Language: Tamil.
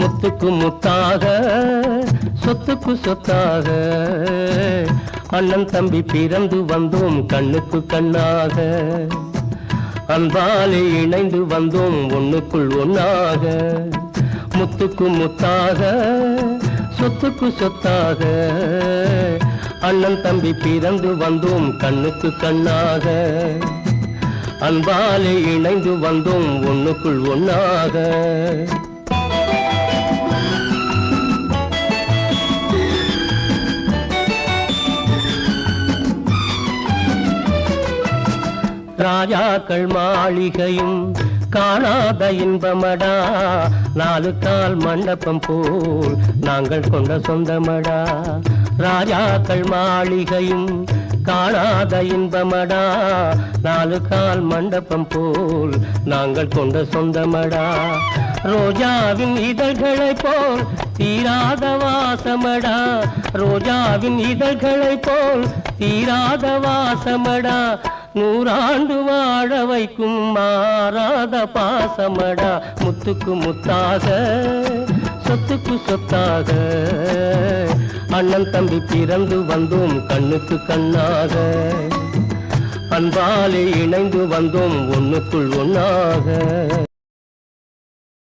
முத்துக்கு முத்தாக சொத்துக்கு சொத்தாக அண்ணன் தம்பி பிறந்து வந்தோம் கண்ணுக்கு கண்ணாக அன்பாலே இணைந்து வந்தோம் ஒண்ணுக்குள் ஒன்னாக முத்துக்கு முத்தாக சொத்துக்கு சொத்தாக அண்ணன் தம்பி பிறந்து வந்தோம் கண்ணுக்கு கண்ணாக அன்பாலே இணைந்து வந்தோம் ஒண்ணுக்குள் ஒன்னாக ராஜாக்கள் மாளிகையும் காணாத இன்பமடா நாலு கால் மண்டபம் போல் நாங்கள் கொண்ட சொந்தமடா ராஜாக்கள் மாளிகையும் காணாத இன்பமடா நாலு கால் மண்டபம் போல் நாங்கள் கொண்ட சொந்தமடா ரோஜாவின் இதழ்களை போல் தீராத வாசமடா ரோஜாவின் இதழ்களை போல் தீராத வாசமடா நூறாண்டு வாழ வைக்கும் மாறாத பாசமடா முத்துக்கு முத்தாக சொத்துக்கு சொத்தாக அண்ணன் தம்பி பிறந்து வந்தோம் கண்ணுக்கு கண்ணாக அன்பாலே இணைந்து வந்தோம் ஒண்ணுக்குள் ஒன்னாக